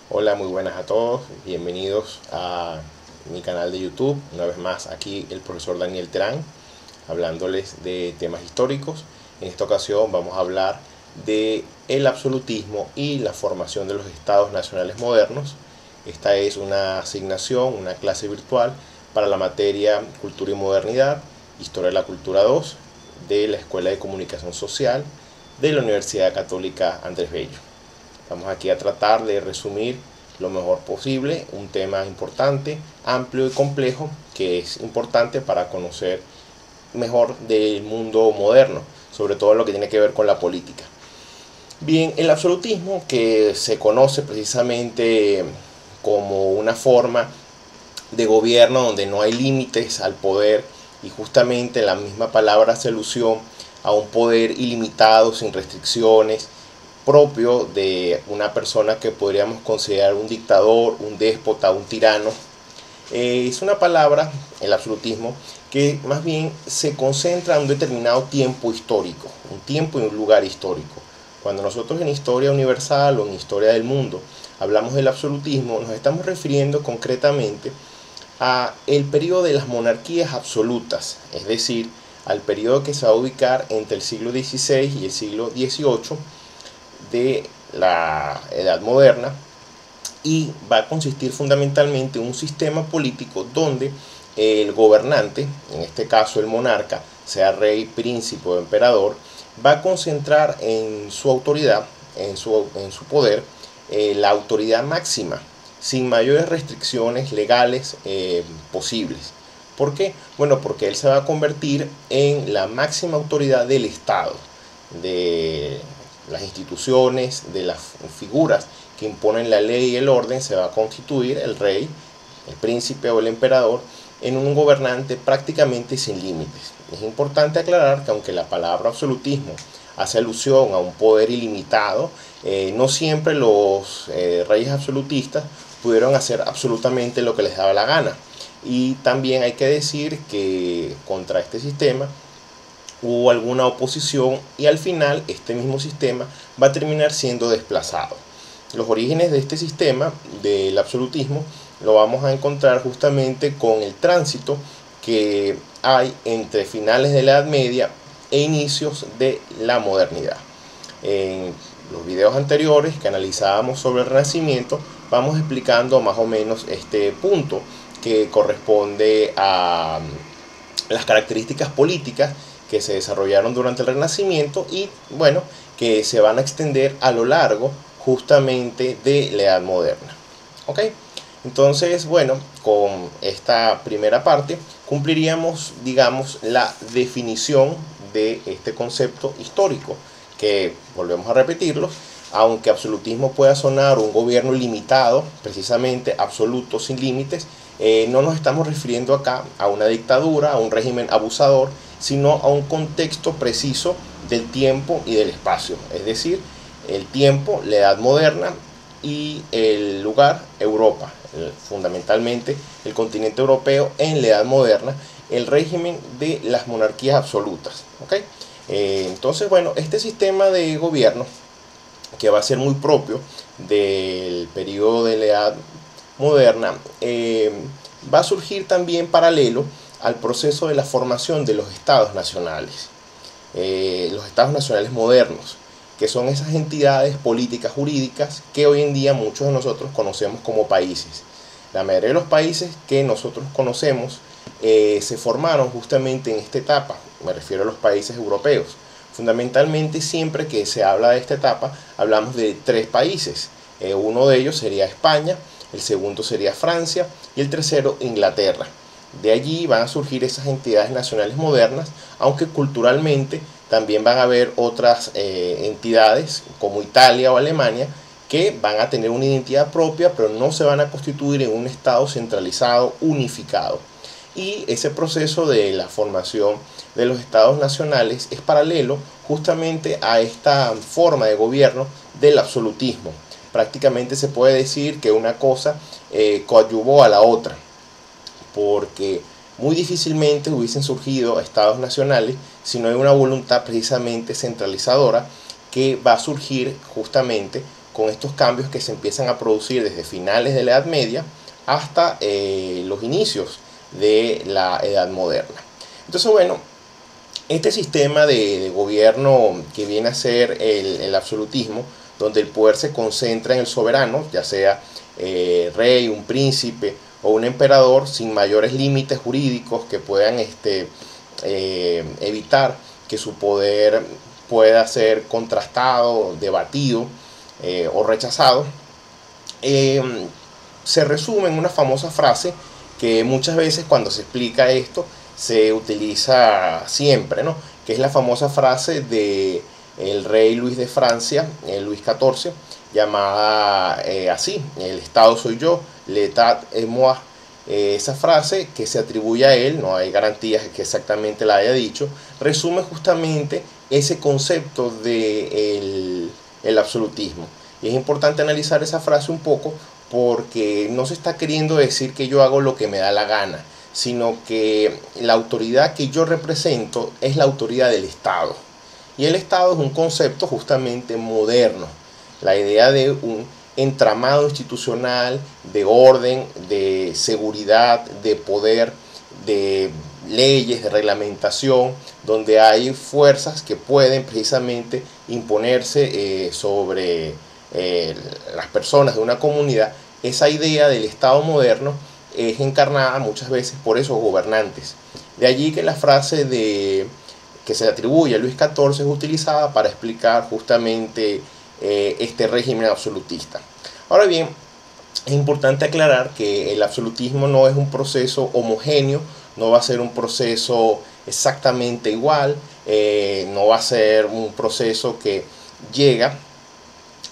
Hola, muy buenas a todos, bienvenidos a mi canal de YouTube. Una vez más aquí el profesor Daniel Terán hablándoles de temas históricos. En esta ocasión vamos a hablar de el absolutismo y la formación de los estados nacionales modernos. Esta es una asignación, una clase virtual para la materia Cultura y Modernidad, Historia de la Cultura 2 de la Escuela de Comunicación Social de la Universidad Católica Andrés Bello. Vamos aquí a tratar de resumir lo mejor posible un tema importante, amplio y complejo, que es importante para conocer mejor del mundo moderno, sobre todo lo que tiene que ver con la política. Bien, el absolutismo, que se conoce precisamente como una forma de gobierno donde no hay límites al poder, y justamente la misma palabra hace alusión a un poder ilimitado, sin restricciones, propio de una persona que podríamos considerar un dictador, un déspota, un tirano. Es una palabra, el absolutismo, que más bien se concentra en un determinado tiempo histórico, un tiempo y un lugar histórico. Cuando nosotros en historia universal o en historia del mundo hablamos del absolutismo, nos estamos refiriendo concretamente a el periodo de las monarquías absolutas, es decir, al periodo que se va a ubicar entre el siglo XVI y el siglo XVIII de la Edad Moderna, y va a consistir fundamentalmente en un sistema político donde el gobernante, en este caso el monarca, sea rey, príncipe o emperador, va a concentrar en su autoridad, en su poder, la autoridad máxima, sin mayores restricciones legales posibles. ¿Por qué? Bueno, porque él se va a convertir en la máxima autoridad del Estado, de las instituciones, de las figuras que imponen la ley y el orden. Se va a constituir el rey, el príncipe o el emperador en un gobernante prácticamente sin límites. Es importante aclarar que aunque la palabra absolutismo hace alusión a un poder ilimitado, no siempre los reyes absolutistas pudieron hacer absolutamente lo que les daba la gana. Y también hay que decir que contra este sistema hubo alguna oposición, y al final este mismo sistema va a terminar siendo desplazado. Los orígenes de este sistema del absolutismo lo vamos a encontrar justamente con el tránsito que hay entre finales de la Edad Media e inicios de la modernidad. En los videos anteriores que analizábamos sobre el Renacimiento, vamos explicando más o menos este punto que corresponde a las características políticas que se desarrollaron durante el Renacimiento y, bueno, que se van a extender a lo largo justamente de la Edad Moderna. ¿Ok? Entonces, bueno, con esta primera parte cumpliríamos, digamos, la definición de este concepto histórico, que, volvemos a repetirlo, aunque absolutismo pueda sonar un gobierno ilimitado, precisamente absoluto, sin límites, no nos estamos refiriendo acá a una dictadura, a un régimen abusador, sino a un contexto preciso del tiempo y del espacio. Es decir, el tiempo, la Edad Moderna, y el lugar, Europa, fundamentalmente el continente europeo en la Edad Moderna, el régimen de las monarquías absolutas. ¿Okay? Entonces, bueno, este sistema de gobierno, que va a ser muy propio del periodo de la Edad Moderna, va a surgir también paralelo al proceso de la formación de los estados nacionales, los estados nacionales modernos, que son esas entidades políticas jurídicas que hoy en día muchos de nosotros conocemos como países. La mayoría de los países que nosotros conocemos se formaron justamente en esta etapa, me refiero a los países europeos. Fundamentalmente, siempre que se habla de esta etapa, hablamos de tres países. Uno de ellos sería España, el segundo sería Francia y el tercero Inglaterra. De allí van a surgir esas entidades nacionales modernas, aunque culturalmente también van a haber otras entidades como Italia o Alemania que van a tener una identidad propia, pero no se van a constituir en un estado centralizado, unificado. Y ese proceso de la formación de los estados nacionales es paralelo justamente a esta forma de gobierno del absolutismo. Prácticamente se puede decir que una cosa coadyuvó a la otra, porque muy difícilmente hubiesen surgido estados nacionales si no hay una voluntad precisamente centralizadora que va a surgir justamente con estos cambios que se empiezan a producir desde finales de la Edad Media hasta los inicios de la Edad Moderna. Entonces, bueno, este sistema de gobierno que viene a ser el absolutismo, donde el poder se concentra en el soberano, ya sea rey, un príncipe o un emperador, sin mayores límites jurídicos que puedan evitar que su poder pueda ser contrastado, debatido o rechazado, se resume en una famosa frase que muchas veces cuando se explica esto se utiliza siempre, ¿no? Que es la famosa frase de el rey Luis de Francia, Luis XIV, llamada así: el Estado soy yo, l'état est moi. Esa frase, que se atribuye a él, no hay garantías de que exactamente la haya dicho, resume justamente ese concepto de el absolutismo. Y es importante analizar esa frase un poco, porque no se está queriendo decir que yo hago lo que me da la gana, sino que la autoridad que yo represento es la autoridad del Estado. Y el Estado es un concepto justamente moderno, la idea de un entramado institucional, de orden, de seguridad, de poder, de leyes, de reglamentación, donde hay fuerzas que pueden precisamente imponerse sobre las personas de una comunidad. Esa idea del Estado moderno es encarnada muchas veces por esos gobernantes. De allí que la frase que se atribuye a Luis XIV es utilizada para explicar justamente este régimen absolutista. Ahora bien, es importante aclarar que el absolutismo no es un proceso homogéneo, no va a ser un proceso exactamente igual, no va a ser un proceso que llega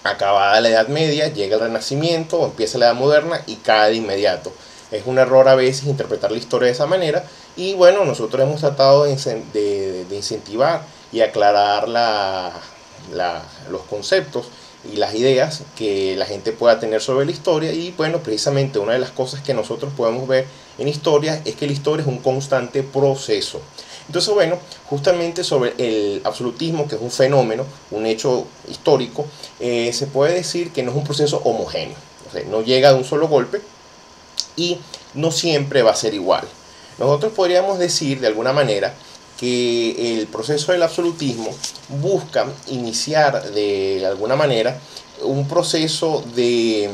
acabada la Edad Media, llega el Renacimiento, empieza la Edad Moderna y cae de inmediato. Es un error a veces interpretar la historia de esa manera, y bueno, nosotros hemos tratado de incentivar y aclarar los conceptos y las ideas que la gente pueda tener sobre la historia. Y bueno, precisamente una de las cosas que nosotros podemos ver en historia es que la historia es un constante proceso. Entonces, bueno, justamente sobre el absolutismo, que es un fenómeno, un hecho histórico, se puede decir que no es un proceso homogéneo, o sea, no llega de un solo golpe y no siempre va a ser igual. Nosotros podríamos decir de alguna manera que el proceso del absolutismo busca iniciar de alguna manera un proceso de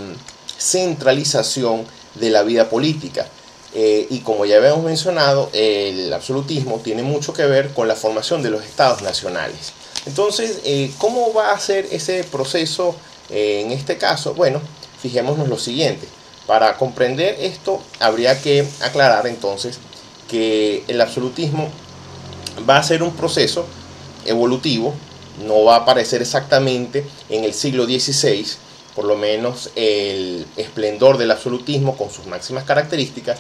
centralización de la vida política. Y como ya habíamos mencionado, el absolutismo tiene mucho que ver con la formación de los estados nacionales. Entonces, ¿cómo va a ser ese proceso en este caso? Bueno, fijémonos lo siguiente. Para comprender esto, habría que aclarar entonces que el absolutismo va a ser un proceso evolutivo, no va a aparecer exactamente en el siglo XVI, por lo menos el esplendor del absolutismo con sus máximas características,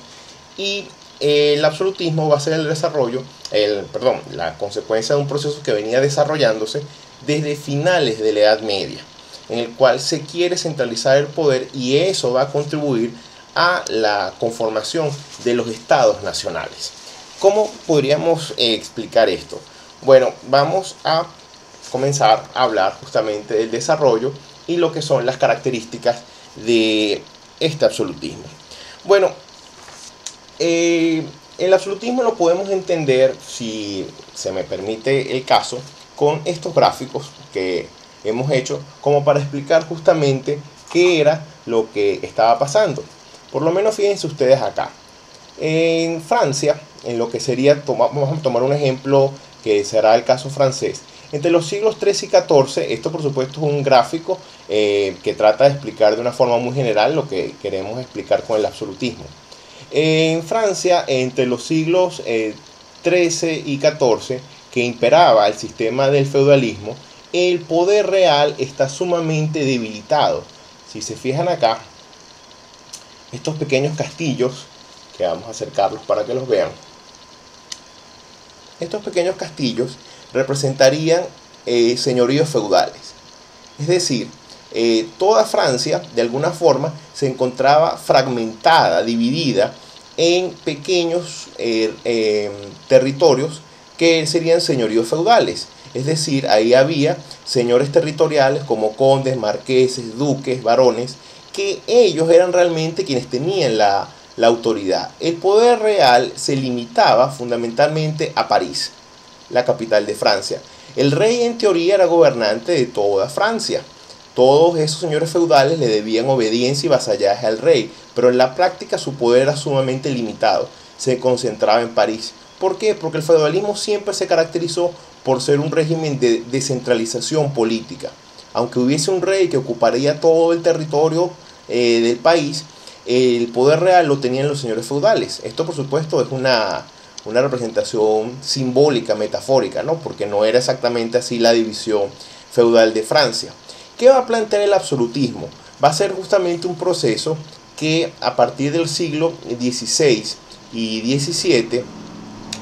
y el absolutismo va a ser la consecuencia de un proceso que venía desarrollándose desde finales de la Edad Media, en el cual se quiere centralizar el poder, y eso va a contribuir a la conformación de los estados nacionales. ¿Cómo podríamos explicar esto? Bueno, vamos a comenzar a hablar justamente del desarrollo y lo que son las características de este absolutismo. Bueno, el absolutismo lo podemos entender, si se me permite el caso, con estos gráficos que hemos hecho como para explicar justamente qué era lo que estaba pasando. Por lo menos fíjense ustedes acá. En Francia, en lo que sería, vamos a tomar un ejemplo que será el caso francés, entre los siglos 13 y 14, esto por supuesto es un gráfico que trata de explicar de una forma muy general lo que queremos explicar con el absolutismo. En Francia, entre los siglos 13 y 14, que imperaba el sistema del feudalismo, el poder real está sumamente debilitado. Si se fijan acá, estos pequeños castillos, que vamos a acercarlos para que los vean, estos pequeños castillos representarían señoríos feudales. Es decir, toda Francia de alguna forma se encontraba fragmentada, dividida en pequeños territorios que serían señoríos feudales. Es decir, ahí había señores territoriales como condes, marqueses, duques, barones, que ellos eran realmente quienes tenían la autoridad. El poder real se limitaba fundamentalmente a París, la capital de Francia. El rey en teoría era gobernante de toda Francia. Todos esos señores feudales le debían obediencia y vasallaje al rey, pero en la práctica su poder era sumamente limitado. Se concentraba en París. ¿Por qué? Porque el feudalismo siempre se caracterizó por ser un régimen de descentralización política. Aunque hubiese un rey que ocuparía todo el territorio del país, el poder real lo tenían los señores feudales. Esto, por supuesto, es una representación simbólica, metafórica, ¿no? Porque no era exactamente así la división feudal de Francia. ¿Qué va a plantear el absolutismo? Va a ser justamente un proceso que a partir del siglo XVI y XVII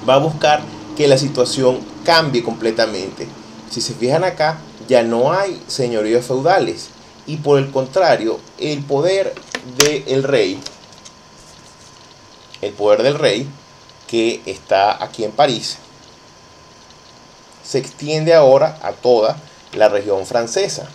va a buscar que la situación cambie completamente. Si se fijan acá, ya no hay señoríos feudales y por el contrario, el poder del rey, que está aquí en París, se extiende ahora a toda la región francesa.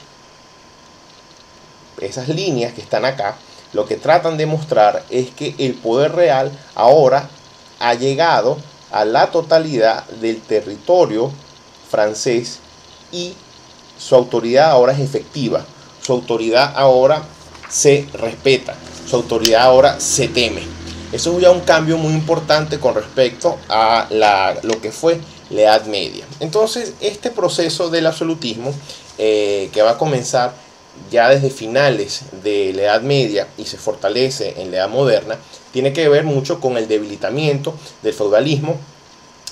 Esas líneas que están acá, lo que tratan de mostrar es que el poder real ahora ha llegado a la totalidad del territorio francés y su autoridad ahora es efectiva, su autoridad ahora se respeta, su autoridad ahora se teme. Eso es ya un cambio muy importante con respecto a lo que fue la Edad Media. Entonces, este proceso del absolutismo que va a comenzar ya desde finales de la Edad Media y se fortalece en la Edad Moderna, tiene que ver mucho con el debilitamiento del feudalismo,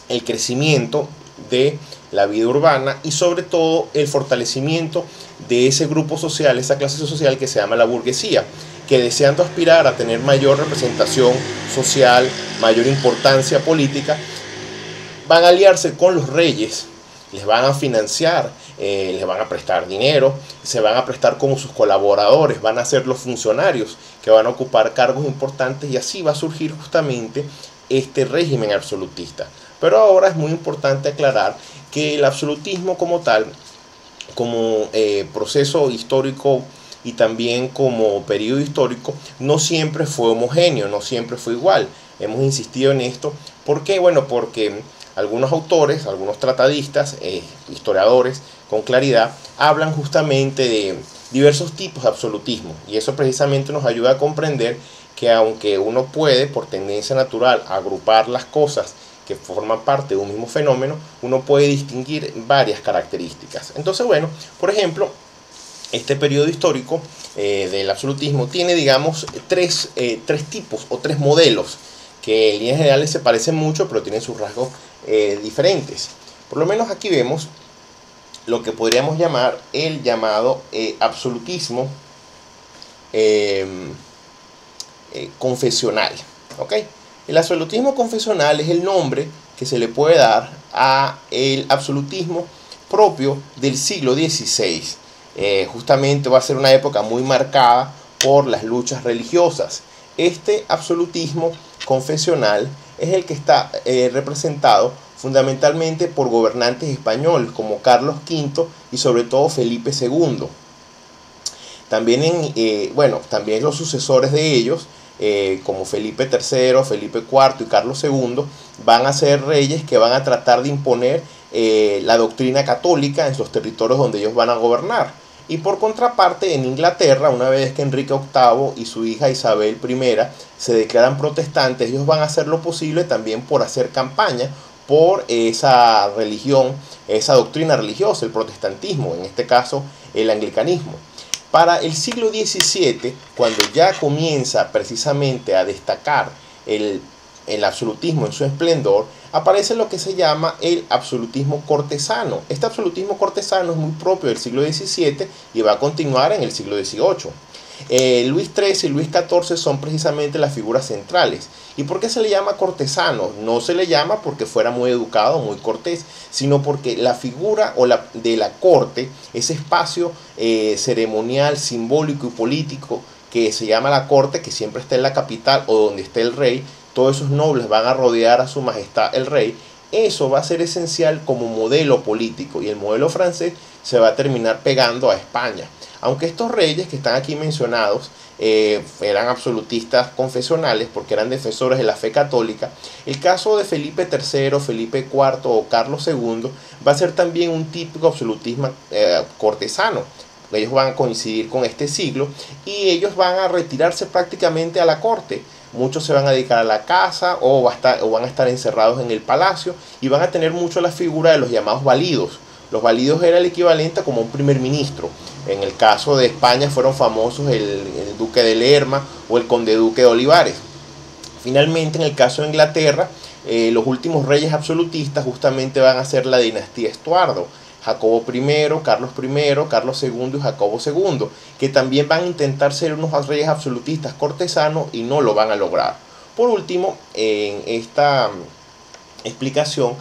el crecimiento de la vida urbana y sobre todo el fortalecimiento de ese grupo social, esa clase social que se llama la burguesía, que deseando aspirar a tener mayor representación social, mayor importancia política, van a aliarse con los reyes, les van a financiar, les van a prestar dinero, se van a prestar como sus colaboradores, van a ser los funcionarios que van a ocupar cargos importantes y así va a surgir justamente este régimen absolutista. Pero ahora es muy importante aclarar que el absolutismo como tal, como proceso histórico y también como periodo histórico, no siempre fue homogéneo, no siempre fue igual. Hemos insistido en esto. ¿Por qué? Bueno, porque algunos autores, algunos tratadistas, historiadores, con claridad, hablan justamente de diversos tipos de absolutismo. Y eso precisamente nos ayuda a comprender que aunque uno puede, por tendencia natural, agrupar las cosas que forman parte de un mismo fenómeno, uno puede distinguir varias características. Entonces, bueno, por ejemplo, este periodo histórico del absolutismo tiene, digamos, tres tipos o tres modelos que en líneas generales se parecen mucho, pero tienen sus rasgos diferentes. Por lo menos aquí vemos lo que podríamos llamar el llamado absolutismo confesional. ¿Ok? El absolutismo confesional es el nombre que se le puede dar a el absolutismo propio del siglo XVI. Justamente va a ser una época muy marcada por las luchas religiosas. Este absolutismo confesional es el que está representado fundamentalmente por gobernantes españoles como Carlos V y sobre todo Felipe II. También, también los sucesores de ellos, como Felipe III, Felipe IV y Carlos II, van a ser reyes que van a tratar de imponer la doctrina católica en los territorios donde ellos van a gobernar. Y por contraparte, en Inglaterra, una vez que Enrique VIII y su hija Isabel I se declaran protestantes, ellos van a hacer lo posible también por hacer campaña por esa religión, esa doctrina religiosa, el protestantismo, en este caso el anglicanismo. Para el siglo XVII, cuando ya comienza precisamente a destacar el absolutismo en su esplendor, aparece lo que se llama el absolutismo cortesano. Este absolutismo cortesano es muy propio del siglo XVII y va a continuar en el siglo XVIII. Luis XIII y Luis XIV son precisamente las figuras centrales. ¿Y por qué se le llama cortesano? No se le llama porque fuera muy educado, muy cortés, sino porque la figura de la corte, ese espacio ceremonial, simbólico y político que se llama la corte, que siempre está en la capital o donde esté el rey, todos esos nobles van a rodear a su majestad el rey. eso va a ser esencial como modelo político, y el modelo francés se va a terminar pegando a España. Aunque estos reyes que están aquí mencionados eran absolutistas confesionales porque eran defensores de la fe católica, el caso de Felipe III, Felipe IV o Carlos II va a ser también un típico absolutismo cortesano. Ellos van a coincidir con este siglo y ellos van a retirarse prácticamente a la corte. Muchos se van a dedicar a la casa o van a estar encerrados en el palacio, y van a tener mucho la figura de los llamados validos. Los validos era el equivalente a como un primer ministro. En el caso de España fueron famosos el duque de Lerma o el conde duque de Olivares. Finalmente, en el caso de Inglaterra, los últimos reyes absolutistas justamente van a ser la dinastía Estuardo. Jacobo I, Carlos I, Carlos II y Jacobo II, que también van a intentar ser unos reyes absolutistas cortesanos y no lo van a lograr. Por último, en esta explicación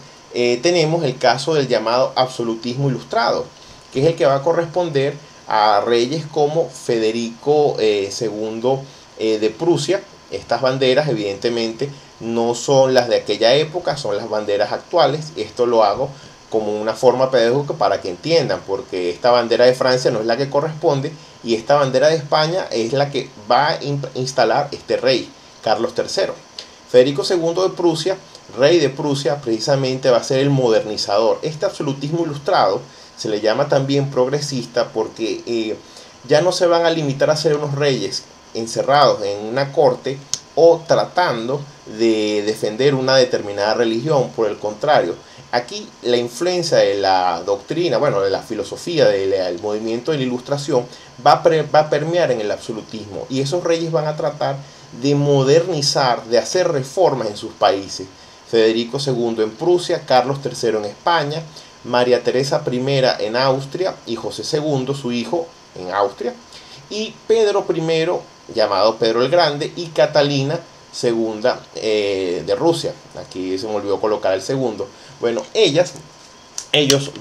tenemos el caso del llamado absolutismo ilustrado, que es el que va a corresponder a reyes como Federico II de Prusia. Estas banderas evidentemente no son las de aquella época, son las banderas actuales. Esto lo hago como una forma pedagógica para que entiendan, porque esta bandera de Francia no es la que corresponde y esta bandera de España es la que va a instalar este rey, Carlos III. Federico II de Prusia, rey de Prusia, precisamente va a ser el modernizador. Este absolutismo ilustrado se le llama también progresista porque ya no se van a limitar a ser unos reyes encerrados en una corte o tratando de defender una determinada religión. Por el contrario, aquí la influencia de la doctrina, de la filosofía del movimiento de la Ilustración va a permear en el absolutismo, y esos reyes van a tratar de modernizar, de hacer reformas en sus países. Federico II en Prusia, Carlos III en España, María Teresa I en Austria y José II, su hijo, en Austria, y Pedro I, llamado Pedro el Grande, y Catalina II de Rusia. Aquí se me olvidó colocar el segundo. Bueno, ellos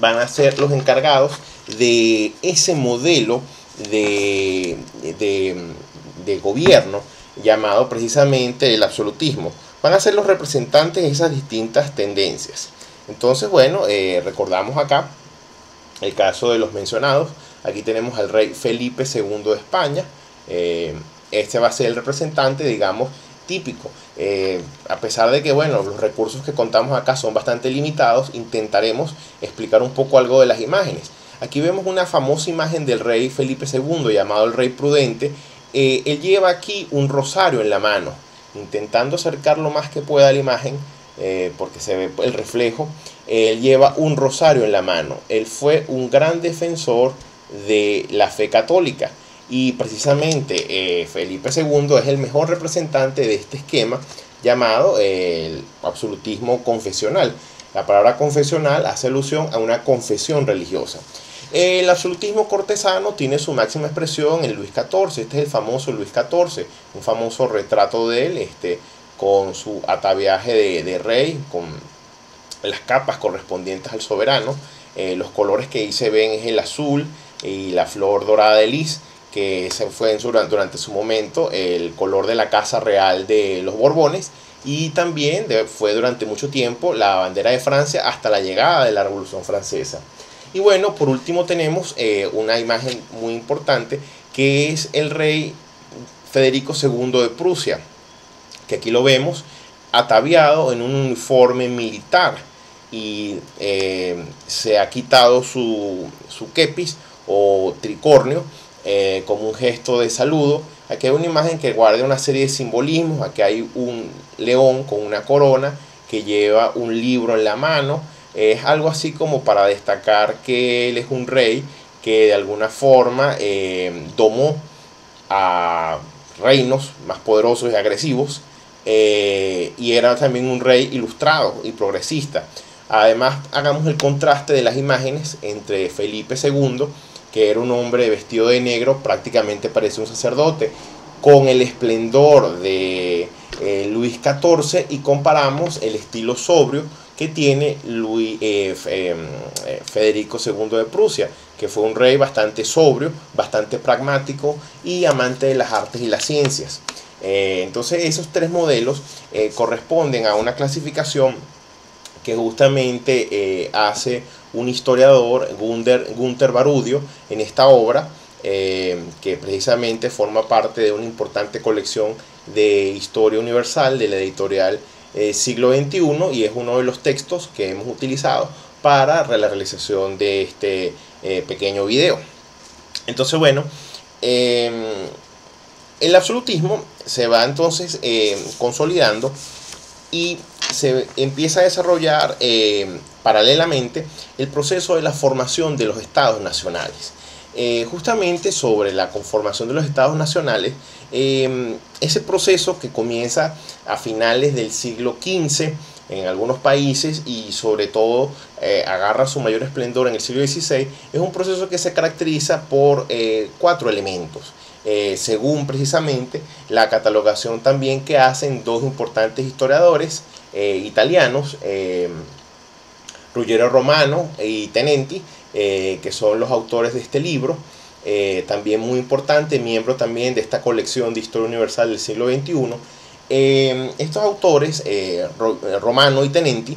van a ser los encargados de ese modelo de gobierno llamado precisamente el absolutismo. Van a ser los representantes de esas distintas tendencias. Entonces, recordamos acá el caso de los mencionados. Aquí tenemos al rey Felipe II de España. Este va a ser el representante, digamos, típico. A pesar de que, los recursos que contamos acá son bastante limitados, intentaremos explicar un poco algo de las imágenes. Aquí vemos una famosa imagen del rey Felipe II, llamado el Rey Prudente. Él lleva aquí un rosario en la mano, intentando acercar lo más que pueda a la imagen, porque se ve el reflejo. Él lleva un rosario en la mano. Él fue un gran defensor de la fe católica, y precisamente Felipe II es el mejor representante de este esquema llamado el absolutismo confesional. La palabra confesional hace alusión a una confesión religiosa. El absolutismo cortesano tiene su máxima expresión en Luis XIV. Este es el famoso Luis XIV, un famoso retrato de él, con su ataviaje de rey, con las capas correspondientes al soberano. Los colores que ahí se ven es el azul y la flor dorada de lis, que se fue durante su momento el color de la casa real de los Borbones, y también fue durante mucho tiempo la bandera de Francia hasta la llegada de la Revolución Francesa. Y por último tenemos una imagen muy importante, que es el rey Federico II de Prusia, que aquí lo vemos ataviado en un uniforme militar, y se ha quitado su kepis o tricornio como un gesto de saludo. Aquí hay una imagen que guarda una serie de simbolismos. Aquí hay un león con una corona que lleva un libro en la mano. Es algo así como para destacar que él es un rey que de alguna forma domó a reinos más poderosos y agresivos, y era también un rey ilustrado y progresista. Además, hagamos el contraste de las imágenes entre Felipe II, que era un hombre vestido de negro, prácticamente parece un sacerdote, con el esplendor de Luis XIV, y comparamos el estilo sobrio que tiene Federico II de Prusia, que fue un rey bastante sobrio, bastante pragmático y amante de las artes y las ciencias. Entonces esos tres modelos corresponden a una clasificación que justamente hace un historiador, Günter Barudio, en esta obra, que precisamente forma parte de una importante colección de historia universal de la editorial Siglo XXI, y es uno de los textos que hemos utilizado para la realización de este pequeño video. Entonces, bueno, el absolutismo se va entonces consolidando y se empieza a desarrollar paralelamente el proceso de la formación de los estados nacionales. Justamente sobre la conformación de los estados nacionales, ese proceso que comienza a finales del siglo XV en algunos países y sobre todo agarra su mayor esplendor en el siglo XVI, es un proceso que se caracteriza por 4 elementos. Según precisamente la catalogación también que hacen dos importantes historiadores italianos, Ruggiero Romano y Tenenti, que son los autores de este libro, también muy importante, miembro también de esta colección de Historia Universal del siglo XXI. Estos autores, Romano y Tenenti,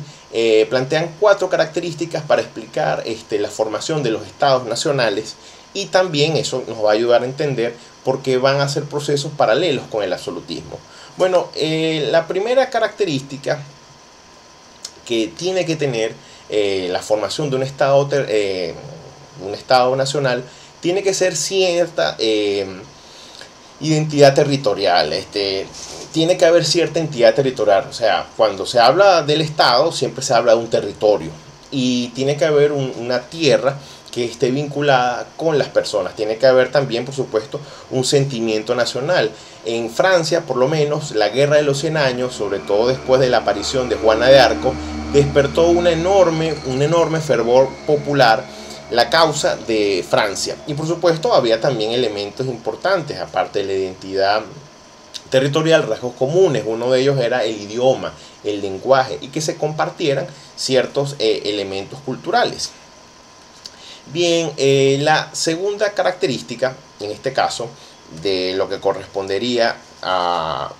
plantean 4 características para explicar la formación de los estados nacionales, y también eso nos va a ayudar a entender por qué van a ser procesos paralelos con el absolutismo. Bueno, la primera característica que tiene que tener la formación de un estado nacional tiene que ser cierta identidad territorial. Tiene que haber cierta entidad territorial. O sea, cuando se habla del estado siempre se habla de un territorio, y tiene que haber una tierra que esté vinculada con las personas. Tiene que haber también, por supuesto, un sentimiento nacional. En Francia, por lo menos, la Guerra de los 100 años, sobre todo después de la aparición de Juana de Arco, despertó un enorme fervor popular, la causa de Francia. Y por supuesto había también elementos importantes, aparte de la identidad territorial, rasgos comunes. Uno de ellos era el idioma, el lenguaje, y que se compartieran ciertos elementos culturales. Bien, la segunda característica, en este caso, de lo que correspondería a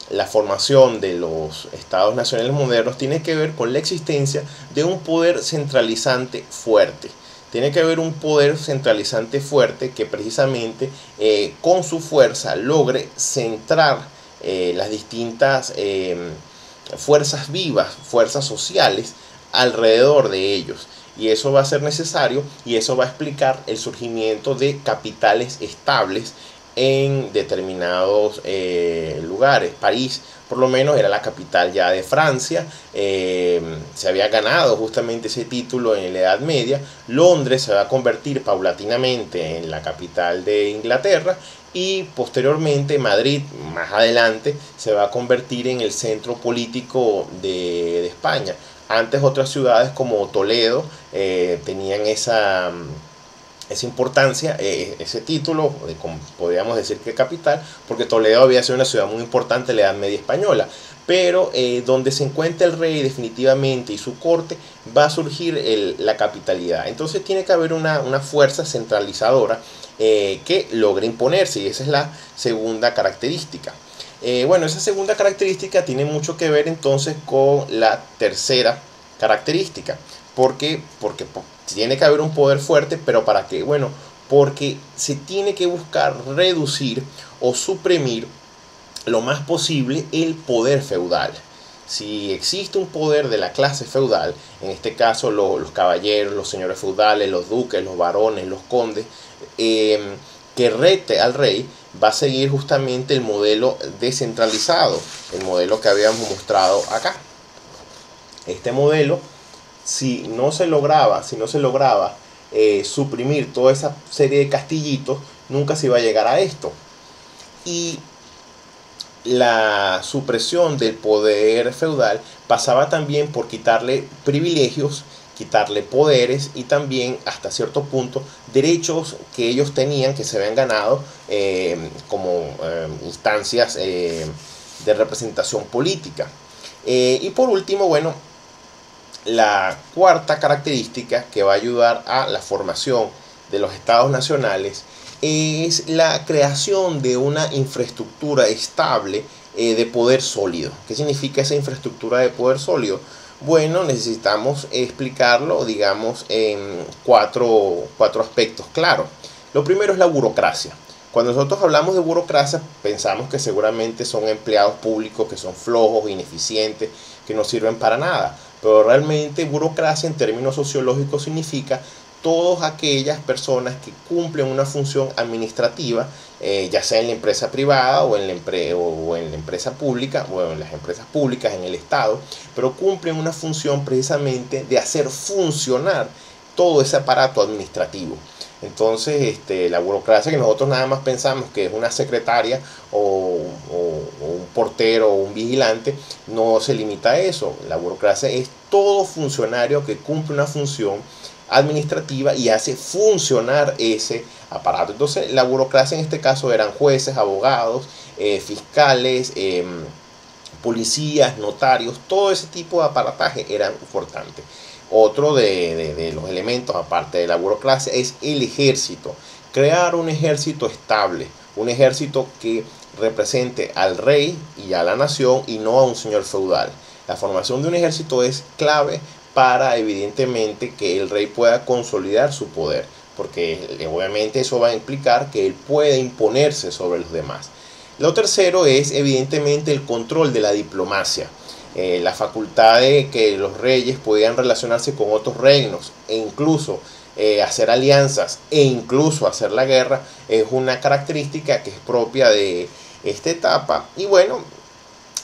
la formación de los estados nacionales modernos, tiene que ver con la existencia de un poder centralizante fuerte. Tiene que haber un poder centralizante fuerte que precisamente con su fuerza logre centrar las distintas fuerzas vivas, fuerzas sociales alrededor de ellos. Y eso va a ser necesario, y eso va a explicar el surgimiento de capitales estables en determinados lugares. París, por lo menos, era la capital ya de Francia. Se había ganado justamente ese título en la Edad Media. Londres se va a convertir paulatinamente en la capital de Inglaterra, y posteriormente Madrid, más adelante, se va a convertir en el centro político de España. Antes otras ciudades como Toledo tenían esa importancia, ese título, podríamos decir que capital, porque Toledo había sido una ciudad muy importante en la Edad Media española. Pero donde se encuentra el rey definitivamente y su corte, va a surgir la capitalidad. Entonces tiene que haber una fuerza centralizadora que logre imponerse, y esa es la segunda característica. Bueno, esa segunda característica tiene mucho que ver entonces con la tercera característica. Porque tiene que haber un poder fuerte, pero ¿para qué? Bueno, porque se tiene que buscar reducir o suprimir lo más posible el poder feudal. Si existe un poder de la clase feudal, en este caso los caballeros, los señores feudales, los duques, los barones, los condes, que rete al rey, va a seguir justamente el modelo descentralizado, el modelo que habíamos mostrado acá. Este modelo, si no se lograba suprimir toda esa serie de castillitos, nunca se iba a llegar a esto. Y la supresión del poder feudal pasaba también por quitarle privilegios, quitarle poderes, y también hasta cierto punto derechos que ellos tenían, que se habían ganado como instancias de representación política. Y por último, bueno, la cuarta característica que va a ayudar a la formación de los estados nacionales es la creación de una infraestructura estable de poder sólido. ¿Qué significa esa infraestructura de poder sólido? Bueno, necesitamos explicarlo, digamos, en cuatro aspectos claros. Lo primero es la burocracia. Cuando nosotros hablamos de burocracia, pensamos que seguramente son empleados públicos que son flojos, ineficientes, que no sirven para nada. Pero realmente burocracia en términos sociológicos significa todas aquellas personas que cumplen una función administrativa, ya sea en la empresa privada o en la empresa pública, o en las empresas públicas, en el Estado, pero cumplen una función precisamente de hacer funcionar todo ese aparato administrativo. Entonces, la burocracia, que nosotros nada más pensamos que es una secretaria o un portero o un vigilante, no se limita a eso. La burocracia es todo funcionario que cumple una función administrativa y hace funcionar ese aparato. Entonces, la burocracia en este caso eran jueces, abogados, fiscales, policías, notarios, todo ese tipo de aparataje eran importantes. Otro de los elementos, aparte de la burocracia, es el ejército. Crear un ejército estable, un ejército que represente al rey y a la nación y no a un señor feudal. La formación de un ejército es clave para, evidentemente, que el rey pueda consolidar su poder, porque obviamente eso va a implicar que él puede imponerse sobre los demás. Lo tercero es, evidentemente, el control de la diplomacia. La facultad de que los reyes podían relacionarse con otros reinos e incluso hacer alianzas e incluso hacer la guerra es una característica que es propia de esta etapa. Y bueno,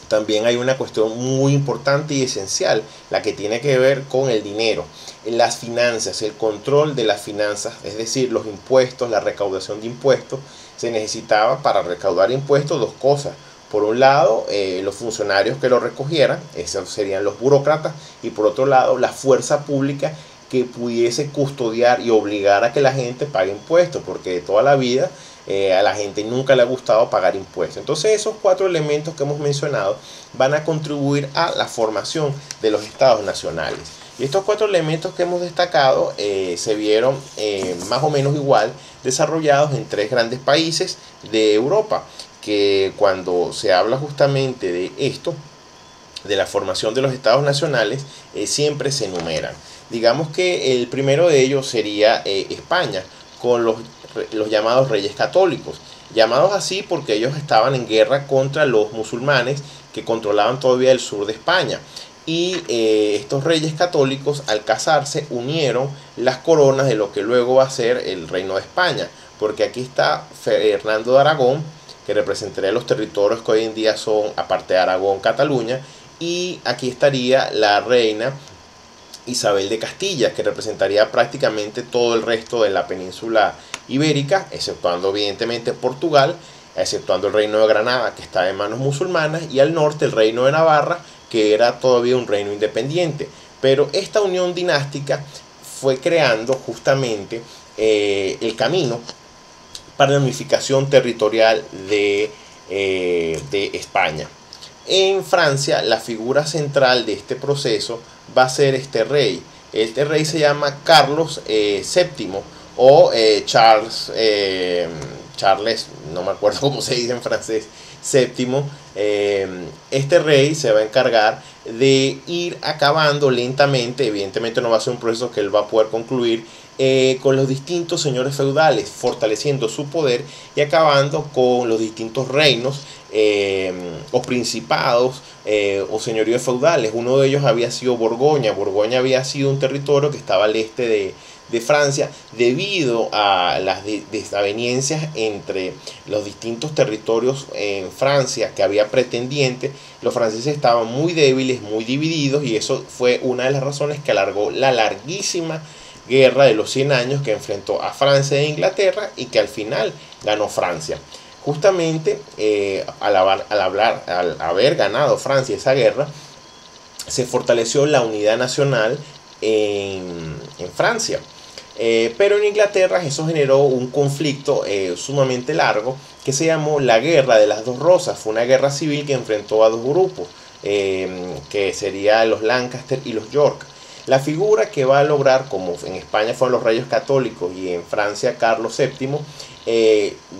también hay una cuestión muy importante y esencial, la que tiene que ver con el dinero, las finanzas, el control de las finanzas, es decir, los impuestos, la recaudación de impuestos. Se necesitaba para recaudar impuestos dos cosas. Por un lado, los funcionarios que lo recogieran, esos serían los burócratas, y por otro lado, la fuerza pública que pudiese custodiar y obligar a que la gente pague impuestos, porque de toda la vida a la gente nunca le ha gustado pagar impuestos. Entonces esos cuatro elementos que hemos mencionado van a contribuir a la formación de los estados nacionales. Y estos cuatro elementos que hemos destacado se vieron más o menos igual desarrollados en tres grandes países de Europa, que cuando se habla justamente de esto, de la formación de los estados nacionales, siempre se enumeran. Digamos que el primero de ellos sería España, con los llamados reyes católicos, llamados así porque ellos estaban en guerra contra los musulmanes que controlaban todavía el sur de España. Y estos reyes católicos, al casarse, unieron las coronas de lo que luego va a ser el reino de España, porque aquí está Fernando de Aragón, que representaría los territorios que hoy en día son, aparte de Aragón, Cataluña, y aquí estaría la reina Isabel de Castilla, que representaría prácticamente todo el resto de la península ibérica, exceptuando evidentemente Portugal, exceptuando el reino de Granada, que está en manos musulmanas, y al norte el reino de Navarra, que era todavía un reino independiente. Pero esta unión dinástica fue creando justamente el camino para la unificación territorial de España. En Francia, la figura central de este proceso va a ser este rey. Este rey se llama Carlos VII o Charles, no me acuerdo cómo se dice en francés, séptimo. Este rey se va a encargar de ir acabando lentamente, evidentemente no va a ser un proceso que él va a poder concluir, con los distintos señores feudales, fortaleciendo su poder y acabando con los distintos reinos o principados o señoríos feudales. Uno de ellos había sido Borgoña. Borgoña había sido un territorio que estaba al este de Francia, debido a las desavenencias entre los distintos territorios en Francia, que había pretendientes. Los franceses estaban muy débiles, muy divididos, y eso fue una de las razones que alargó la larguísima guerra de los 100 años que enfrentó a Francia e Inglaterra, y que al final ganó Francia. Justamente al haber ganado Francia esa guerra, se fortaleció la unidad nacional en Francia. Pero en Inglaterra eso generó un conflicto sumamente largo que se llamó la Guerra de las Dos Rosas. Fue una guerra civil que enfrentó a dos grupos, que serían los Lancaster y los York. La figura que va a lograr, como en España fueron los reyes católicos y en Francia Carlos VII,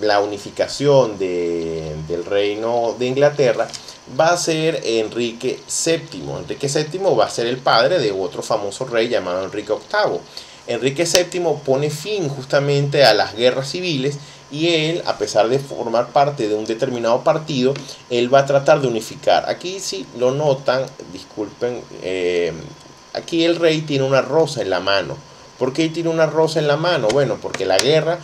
la unificación del reino de Inglaterra, va a ser Enrique VII. Enrique VII va a ser el padre de otro famoso rey llamado Enrique VIII. Enrique VII pone fin justamente a las guerras civiles y él, a pesar de formar parte de un determinado partido, él va a tratar de unificar. Aquí si lo notan, disculpen, aquí el rey tiene una rosa en la mano. ¿Por qué tiene una rosa en la mano? Bueno, porque la guerra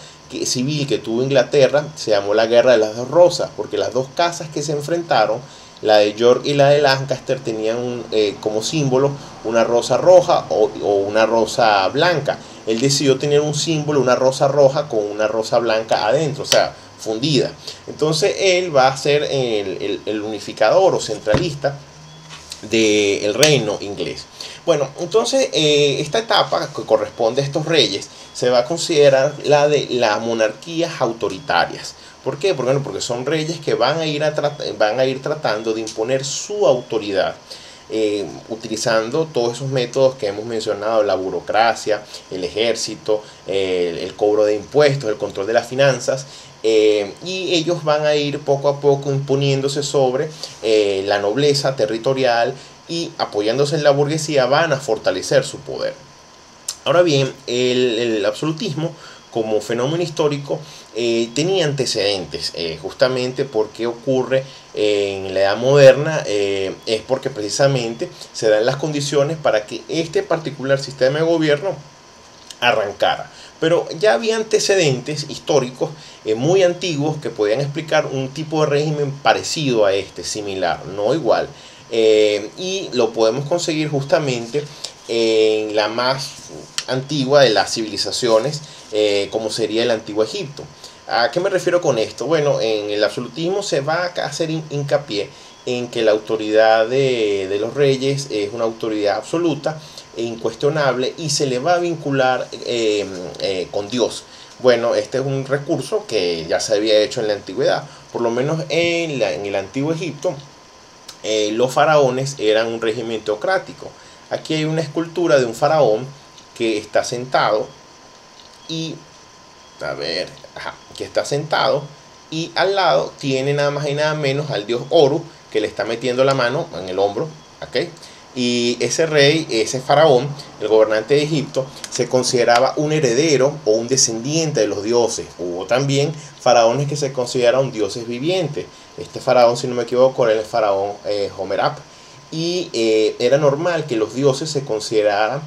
civil que tuvo Inglaterra se llamó la Guerra de las Dos Rosas, porque las dos casas que se enfrentaron, la de York y la de Lancaster, tenían como símbolo una rosa roja o una rosa blanca. Él decidió tener un símbolo, una rosa roja con una rosa blanca adentro, o sea, fundida. Entonces él va a ser el unificador o centralista del reino inglés. Bueno, entonces esta etapa que corresponde a estos reyes se va a considerar la de las monarquías autoritarias. ¿Por qué? Porque son reyes que van a ir tratando de imponer su autoridad, utilizando todos esos métodos que hemos mencionado: la burocracia, el ejército, el cobro de impuestos, el control de las finanzas. Y ellos van a ir poco a poco imponiéndose sobre la nobleza territorial, y apoyándose en la burguesía van a fortalecer su poder. Ahora bien, el absolutismo como fenómeno histórico tenía antecedentes, justamente porque ocurre en la edad moderna, es porque precisamente se dan las condiciones para que este particular sistema de gobierno arrancara. Pero ya había antecedentes históricos muy antiguos que podían explicar un tipo de régimen parecido a este, similar, no igual. Y lo podemos conseguir justamente en la más antigua de las civilizaciones, como sería el Antiguo Egipto. ¿A qué me refiero con esto? Bueno, en el absolutismo se va a hacer hincapié en que la autoridad de los reyes es una autoridad absoluta e incuestionable, y se le va a vincular con Dios. Bueno, este es un recurso que ya se había hecho en la antigüedad. Por lo menos en el Antiguo Egipto, los faraones eran un régimen teocrático. Aquí hay una escultura de un faraón que está sentado y, que está sentado, y al lado tiene nada más y nada menos al dios Horus, que le está metiendo la mano en el hombro, ¿okay? Y ese rey, ese faraón, el gobernante de Egipto, se consideraba un heredero o un descendiente de los dioses. Hubo también faraones que se consideraron dioses vivientes. Este faraón, si no me equivoco, era el faraón Homerap. Y era normal que los dioses se consideraran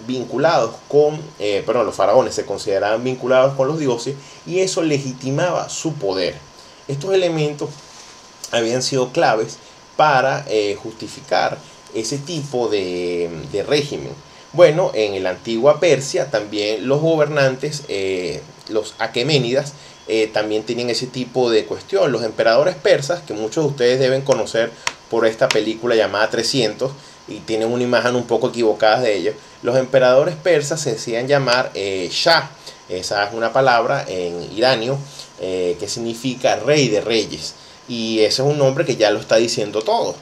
vinculados con, los faraones se consideraban vinculados con los dioses, y eso legitimaba su poder. Estos elementos habían sido claves para justificar ese tipo de régimen. Bueno, en la antigua Persia también los gobernantes, los aqueménidas, también tenían ese tipo de cuestión. Los emperadores persas, que muchos de ustedes deben conocer por esta película llamada 300, y tienen una imagen un poco equivocada de ellos. Los emperadores persas se hacían llamar Shah. Esa es una palabra en iranio que significa rey de reyes. Y ese es un nombre que ya lo está diciendo todo.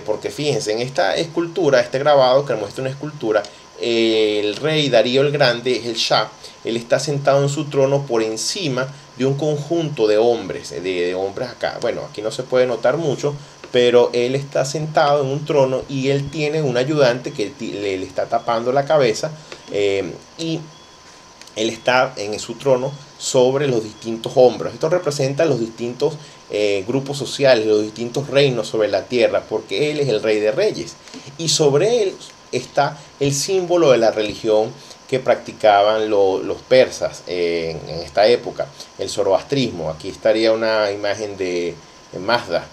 Porque fíjense, en esta escultura, este grabado que muestra una escultura, el rey Darío el Grande es el Shah. Él está sentado en su trono por encima de un conjunto de hombres, de hombres acá. Bueno, aquí no se puede notar mucho, pero él está sentado en un trono y él tiene un ayudante que le está tapando la cabeza, y él está en su trono sobre los distintos hombros. Esto representa los distintos grupos sociales, los distintos reinos sobre la tierra, porque él es el rey de reyes, y sobre él está el símbolo de la religión que practicaban los persas en esta época, el zoroastrismo. Aquí estaría una imagen de Mazda,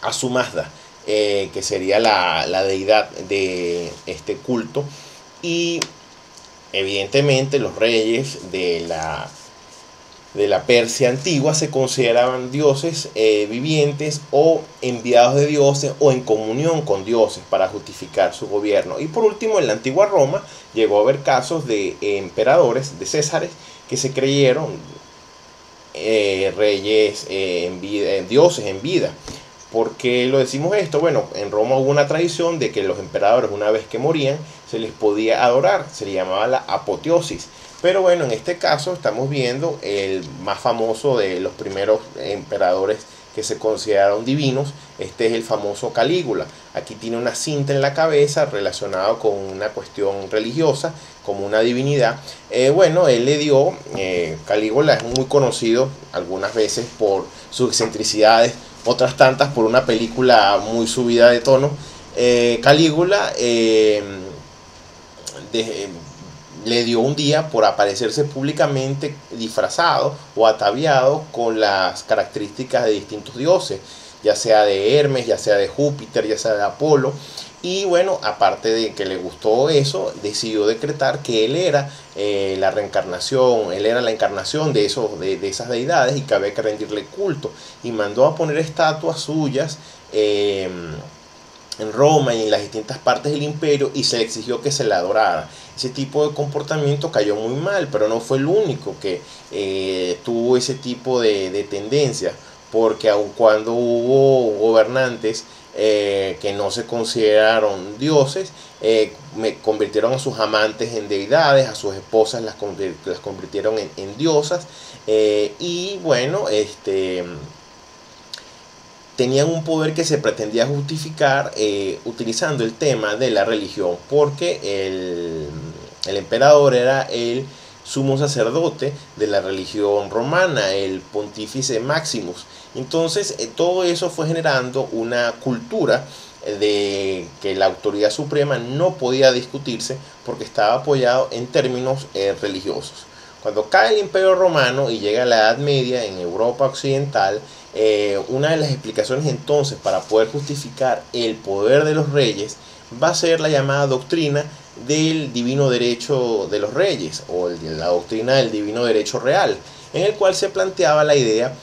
Asu Mazda, que sería la deidad de este culto. Y evidentemente los reyes de la Persia antigua se consideraban dioses vivientes o enviados de dioses o en comunión con dioses para justificar su gobierno. Y por último, en la antigua Roma llegó a haber casos de emperadores, de césares, que se creyeron reyes en vida, dioses en vida. ¿Por qué lo decimos esto? Bueno, en Roma hubo una tradición de que los emperadores, una vez que morían, se les podía adorar. Se le llamaba la apoteosis. Pero bueno, en este caso estamos viendo el más famoso de los primeros emperadores que se consideraron divinos. Este es el famoso Calígula. Aquí tiene una cinta en la cabeza relacionada con una cuestión religiosa, como una divinidad. Bueno, él le dio, Calígula es muy conocido algunas veces por sus excentricidades, otras tantas por una película muy subida de tono. Calígula le dio un día por aparecerse públicamente disfrazado o ataviado con las características de distintos dioses, ya sea de Hermes, ya sea de Júpiter, ya sea de Apolo. Y bueno, aparte de que le gustó eso, decidió decretar que él era la reencarnación, él era la encarnación de esas deidades y que había que rendirle culto. Y mandó a poner estatuas suyas en Roma y en las distintas partes del imperio, y se le exigió que se le adorara. Ese tipo de comportamiento cayó muy mal, pero no fue el único que tuvo ese tipo de tendencia, porque aun cuando hubo gobernantes que no se consideraron dioses, convirtieron a sus amantes en deidades, a sus esposas las convirtieron en diosas, y bueno, tenían un poder que se pretendía justificar utilizando el tema de la religión, porque el emperador era el sumo sacerdote de la religión romana, el pontífice Maximus. Entonces todo eso fue generando una cultura de que la autoridad suprema no podía discutirse porque estaba apoyado en términos religiosos. Cuando cae el Imperio Romano y llega la Edad Media en Europa Occidental, una de las explicaciones entonces para poder justificar el poder de los reyes va a ser la llamada doctrina del divino derecho de los reyes, o la doctrina del divino derecho real, en el cual se planteaba la idea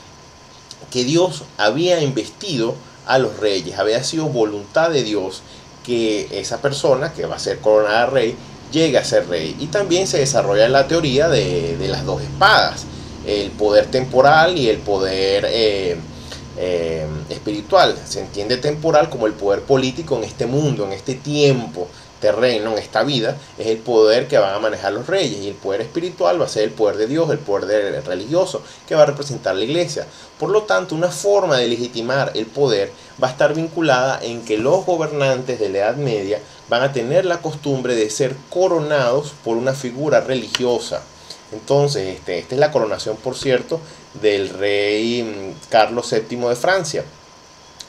que Dios había investido a los reyes, había sido voluntad de Dios que esa persona que va a ser coronada rey llegue a ser rey. Y también se desarrolla la teoría de las dos espadas, el poder temporal y el poder espiritual. Se entiende temporal como el poder político en este mundo, en este tiempo terreno, en esta vida, es el poder que van a manejar los reyes, y el poder espiritual va a ser el poder de Dios, el poder religioso que va a representar la iglesia. Por lo tanto, una forma de legitimar el poder va a estar vinculada en que los gobernantes de la Edad Media van a tener la costumbre de ser coronados por una figura religiosa. Entonces, esta es la coronación, por cierto, del rey Carlos VII de Francia.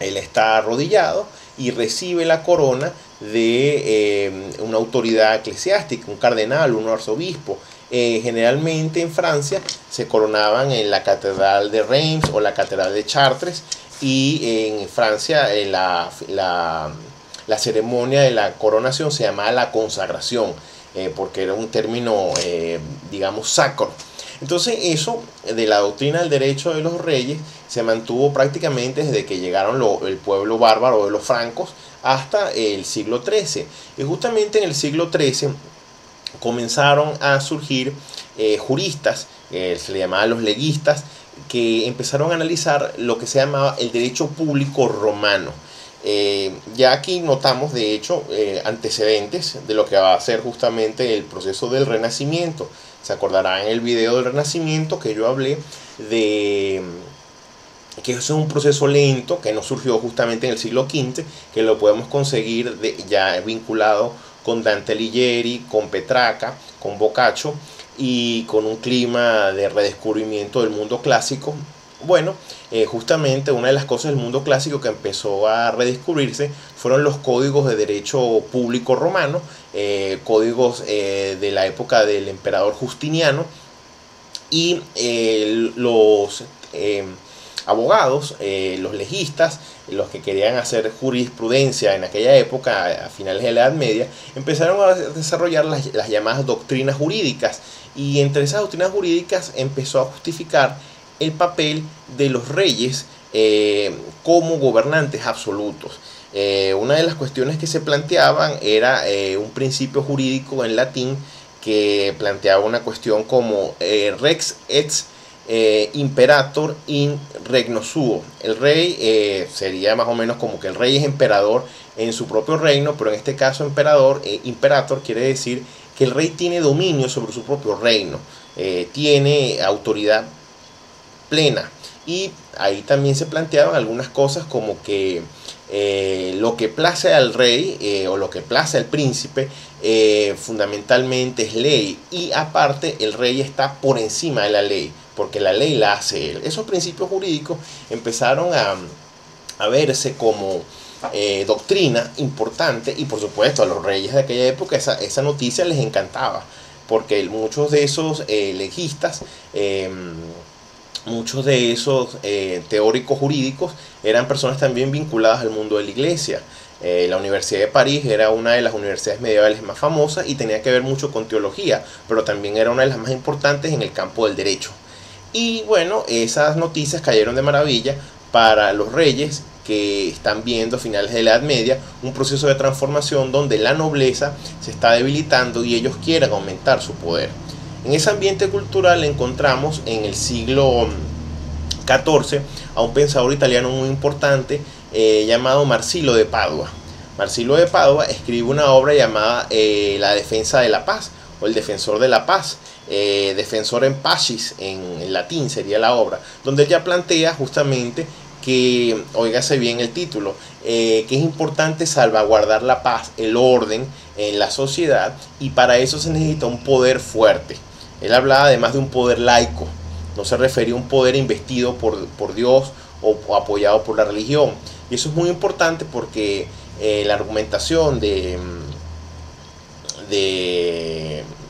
Él está arrodillado y recibe la corona de una autoridad eclesiástica, un cardenal, un arzobispo. Generalmente en Francia se coronaban en la catedral de Reims o la catedral de Chartres, y en Francia la ceremonia de la coronación se llamaba la consagración, porque era un término, digamos, sacro. Entonces eso de la doctrina del derecho de los reyes se mantuvo prácticamente desde que llegaron el pueblo bárbaro de los francos hasta el siglo XIII. Y justamente en el siglo XIII comenzaron a surgir juristas, se le llamaban los legistas, que empezaron a analizar lo que se llamaba el derecho público romano. Ya aquí notamos de hecho antecedentes de lo que va a ser justamente el proceso del Renacimiento. Se acordarán en el video del Renacimiento que yo hablé de que es un proceso lento que no surgió justamente en el siglo XV, que lo podemos conseguir ya vinculado con Dante Alighieri, con Petrarca, con Boccaccio, y con un clima de redescubrimiento del mundo clásico. Bueno, justamente una de las cosas del mundo clásico que empezó a redescubrirse fueron los códigos de derecho público romano, códigos de la época del emperador Justiniano, y los abogados, los legistas, los que querían hacer jurisprudencia en aquella época, a finales de la Edad Media, empezaron a desarrollar las llamadas doctrinas jurídicas, y entre esas doctrinas jurídicas empezó a justificar el papel de los reyes como gobernantes absolutos. Una de las cuestiones que se planteaban era un principio jurídico en latín que planteaba una cuestión como rex ex imperator in regno suo. El rey sería más o menos como que el rey es emperador en su propio reino, pero en este caso imperator quiere decir que el rey tiene dominio sobre su propio reino, tiene autoridad plena. Y ahí también se planteaban algunas cosas como que lo que place al rey o lo que place al príncipe fundamentalmente es ley, y aparte el rey está por encima de la ley porque la ley la hace él. Esos principios jurídicos empezaron a verse como doctrina importante, y por supuesto a los reyes de aquella época esa noticia les encantaba, porque muchos de esos legistas, muchos de esos teóricos jurídicos eran personas también vinculadas al mundo de la iglesia. La Universidad de París era una de las universidades medievales más famosas y tenía que ver mucho con teología, pero también era una de las más importantes en el campo del derecho. Y bueno, esas noticias cayeron de maravilla para los reyes, que están viendo a finales de la Edad Media un proceso de transformación donde la nobleza se está debilitando y ellos quieren aumentar su poder. En ese ambiente cultural encontramos en el siglo XIV a un pensador italiano muy importante llamado Marsilio de Padua. Marsilio de Padua escribe una obra llamada La defensa de la paz, o El defensor de la paz, Defensor en Pacis en latín sería la obra, donde él ya plantea justamente que, óigase bien el título, que es importante salvaguardar la paz, el orden en la sociedad, y para eso se necesita un poder fuerte. Él hablaba además de un poder laico, no se refería a un poder investido por Dios o apoyado por la religión. Y eso es muy importante porque la argumentación de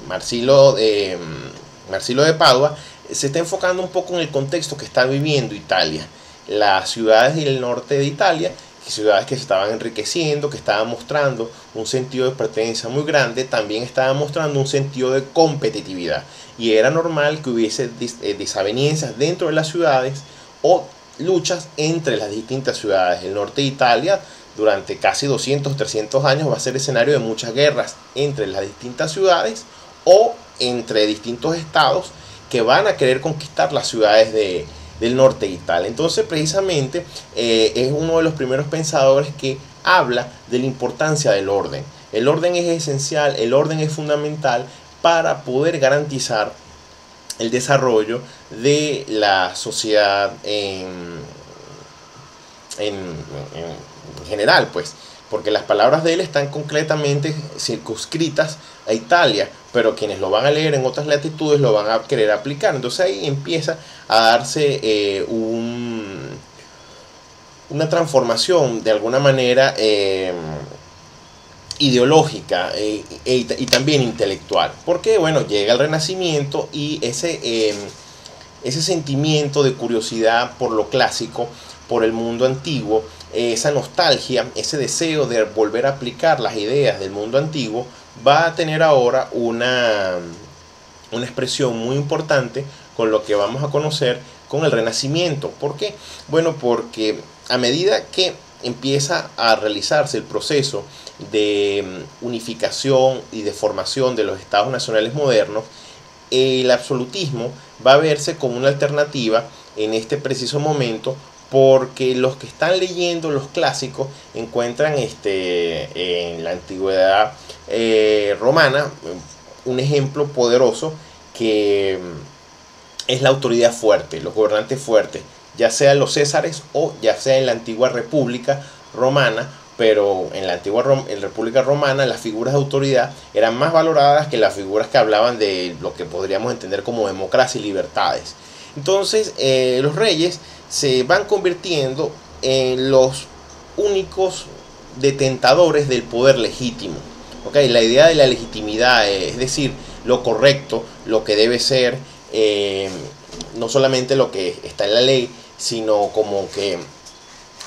Marsilio de Padua se está enfocando un poco en el contexto que está viviendo Italia. Las ciudades del norte de Italia, ciudades que se estaban enriqueciendo, que estaban mostrando un sentido de pertenencia muy grande, también estaban mostrando un sentido de competitividad. Y era normal que hubiese desavenencias dentro de las ciudades o luchas entre las distintas ciudades. El norte de Italia durante casi 200, 300 años va a ser escenario de muchas guerras entre las distintas ciudades o entre distintos estados que van a querer conquistar las ciudades del norte de Italia. Entonces precisamente es uno de los primeros pensadores que habla de la importancia del orden. El orden es esencial, el orden es fundamental para poder garantizar el desarrollo de la sociedad en general, pues, porque las palabras de él están concretamente circunscritas a Italia, pero quienes lo van a leer en otras latitudes lo van a querer aplicar. Entonces ahí empieza a darse una transformación de alguna manera ideológica y también intelectual, porque bueno, llega el Renacimiento y ese sentimiento de curiosidad por lo clásico, por el mundo antiguo, esa nostalgia, ese deseo de volver a aplicar las ideas del mundo antiguo, va a tener ahora una expresión muy importante con lo que vamos a conocer con el Renacimiento. ¿Por qué? Bueno, porque a medida que empieza a realizarse el proceso de unificación y de formación de los estados nacionales modernos, el absolutismo va a verse como una alternativa en este preciso momento, porque los que están leyendo los clásicos encuentran en la antigüedad romana un ejemplo poderoso que es la autoridad fuerte, los gobernantes fuertes, ya sea los césares o ya sea en la antigua República Romana. Pero en la antigua República Romana las figuras de autoridad eran más valoradas que las figuras que hablaban de lo que podríamos entender como democracia y libertades. Entonces los reyes se van convirtiendo en los únicos detentadores del poder legítimo. ¿Okay? La idea de la legitimidad, es decir, lo correcto, lo que debe ser, no solamente lo que está en la ley, sino como que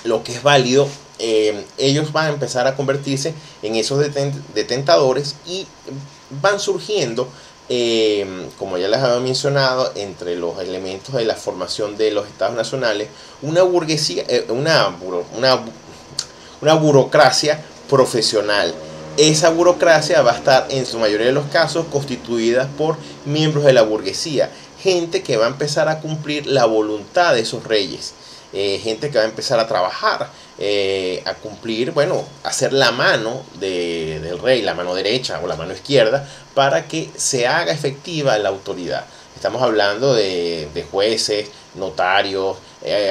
lo que es válido. Ellos van a empezar a convertirse en esos detentadores y van surgiendo, como ya les había mencionado, entre los elementos de la formación de los estados nacionales, una burguesía, una burocracia profesional. Esa burocracia va a estar en su mayoría de los casos constituida por miembros de la burguesía, gente que va a empezar a cumplir la voluntad de esos reyes, gente que va a empezar a trabajar, a cumplir, bueno, hacer la mano del rey, la mano derecha o la mano izquierda, para que se haga efectiva la autoridad. Estamos hablando de jueces, notarios,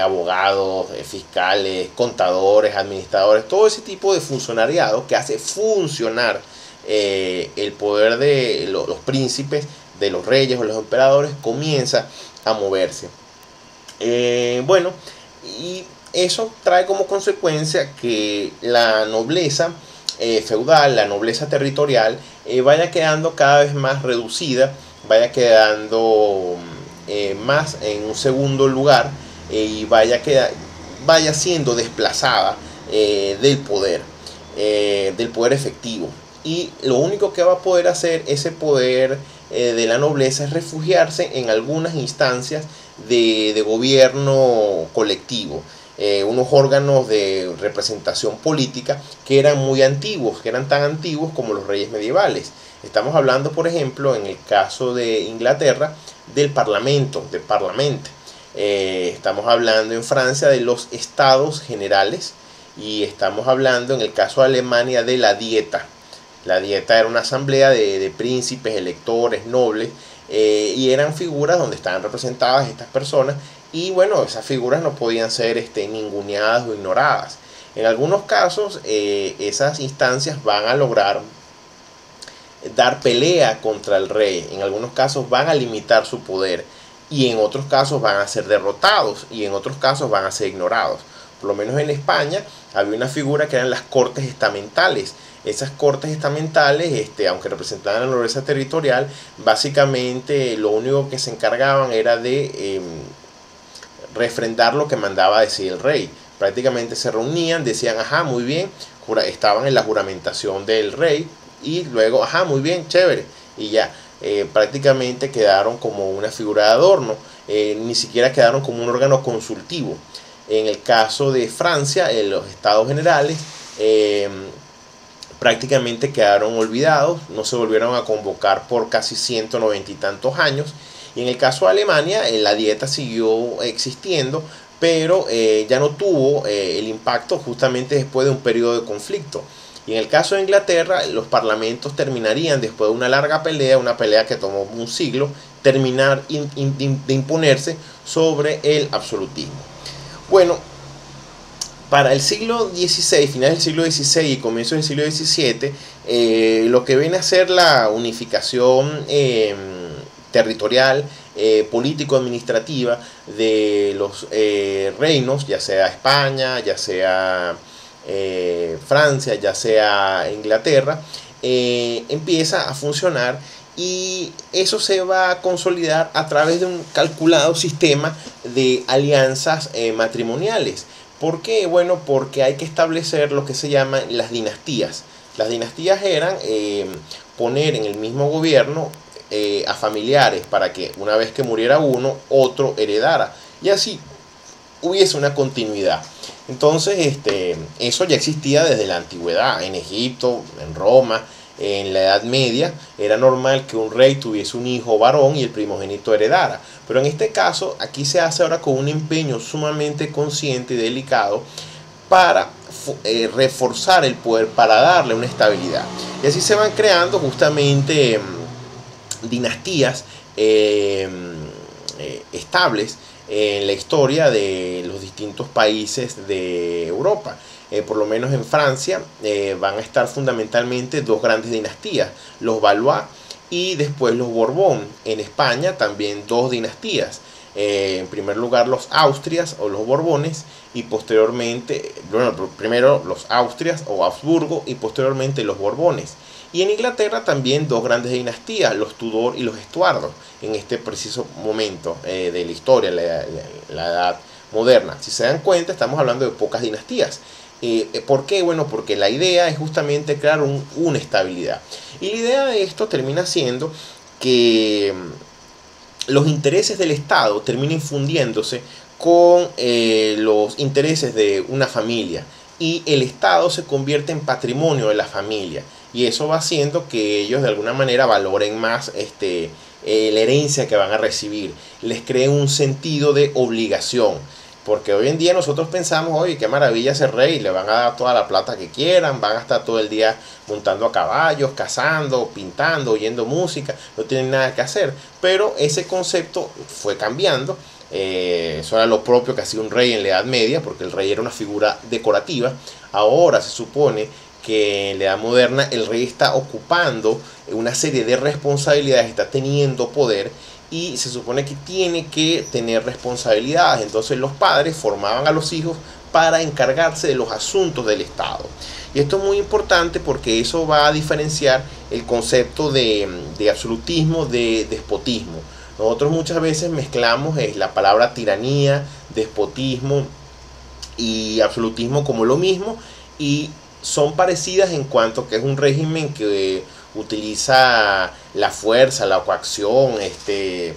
abogados, fiscales, contadores, administradores, todo ese tipo de funcionariado que hace funcionar el poder de los príncipes, de los reyes o los emperadores, comienza a moverse. Bueno, y eso trae como consecuencia que la nobleza feudal, la nobleza territorial, vaya quedando cada vez más reducida, vaya quedando más en un segundo lugar y vaya siendo desplazada del poder efectivo. Y lo único que va a poder hacer ese poder de la nobleza es refugiarse en algunas instancias de gobierno colectivo, unos órganos de representación política que eran muy antiguos, que eran tan antiguos como los reyes medievales. Estamos hablando, por ejemplo, en el caso de Inglaterra, del Parlamento, del Parlament. Estamos hablando en Francia de los Estados Generales, y estamos hablando en el caso de Alemania de la Dieta. La Dieta era una asamblea de príncipes, electores, nobles, y eran figuras donde estaban representadas estas personas, y bueno, esas figuras no podían ser ninguneadas o ignoradas. En algunos casos esas instancias van a lograr dar pelea contra el rey, en algunos casos van a limitar su poder, y en otros casos van a ser derrotados, y en otros casos van a ser ignorados. Por lo menos en España había una figura que eran las cortes estamentales. Esas cortes estamentales, aunque representaban la nobleza territorial, básicamente lo único que se encargaban era de refrendar lo que mandaba decir el rey. Prácticamente se reunían, decían, ajá, muy bien, estaban en la juramentación del rey, y luego, ajá, muy bien, chévere, y ya. Prácticamente quedaron como una figura de adorno, ni siquiera quedaron como un órgano consultivo. En el caso de Francia, en los Estados Generales, prácticamente quedaron olvidados, no se volvieron a convocar por casi 190 y tantos años. Y en el caso de Alemania, la Dieta siguió existiendo, pero ya no tuvo el impacto justamente después de un periodo de conflicto. Y en el caso de Inglaterra, los parlamentos terminarían, después de una larga pelea, una pelea que tomó un siglo, terminar de imponerse sobre el absolutismo. Bueno, para el siglo XVI, finales del siglo XVI y comienzos del siglo XVII, lo que viene a ser la unificación territorial, político-administrativa de los reinos, ya sea España, ya sea Francia, ya sea Inglaterra, empieza a funcionar, y eso se va a consolidar a través de un calculado sistema de alianzas matrimoniales. ¿Por qué? Bueno, porque hay que establecer lo que se llaman las dinastías. Las dinastías eran poner en el mismo gobierno a familiares para que una vez que muriera uno, otro heredara, y así hubiese una continuidad. Entonces eso ya existía desde la antigüedad. En Egipto, en Roma, en la Edad Media, era normal que un rey tuviese un hijo varón y el primogénito heredara. Pero en este caso, aquí se hace ahora con un empeño sumamente consciente y delicado para reforzar el poder, para darle una estabilidad. Y así se van creando justamente dinastías estables en la historia de los distintos países de Europa. Por lo menos en Francia van a estar fundamentalmente dos grandes dinastías, los Valois y después los Borbón. En España también dos dinastías, en primer lugar los Austrias o los Borbones, y posteriormente, bueno, primero los Austrias o Habsburgo y posteriormente los Borbones. Y en Inglaterra también dos grandes dinastías, los Tudor y los Estuardo, en este preciso momento de la historia, la edad moderna. Si se dan cuenta, estamos hablando de pocas dinastías. ¿Por qué? Bueno, porque la idea es justamente crear una estabilidad. Y la idea de esto termina siendo que los intereses del Estado terminen fundiéndose con los intereses de una familia, y el Estado se convierte en patrimonio de la familia, y eso va haciendo que ellos de alguna manera valoren más la herencia que van a recibir, les creen un sentido de obligación. Porque hoy en día nosotros pensamos, oye, qué maravilla ser rey, le van a dar toda la plata que quieran, van a estar todo el día montando a caballos, cazando, pintando, oyendo música, no tienen nada que hacer. Pero ese concepto fue cambiando. Eso era lo propio que hacía un rey en la Edad Media, porque el rey era una figura decorativa. Ahora se supone que en la Edad Moderna el rey está ocupando una serie de responsabilidades, está teniendo poder, y se supone que tiene que tener responsabilidades. Entonces los padres formaban a los hijos para encargarse de los asuntos del Estado. Y esto es muy importante porque eso va a diferenciar el concepto de absolutismo de despotismo. Nosotros muchas veces mezclamos la palabra tiranía, despotismo y absolutismo como lo mismo, y son parecidas en cuanto que es un régimen que utiliza la fuerza, la coacción, que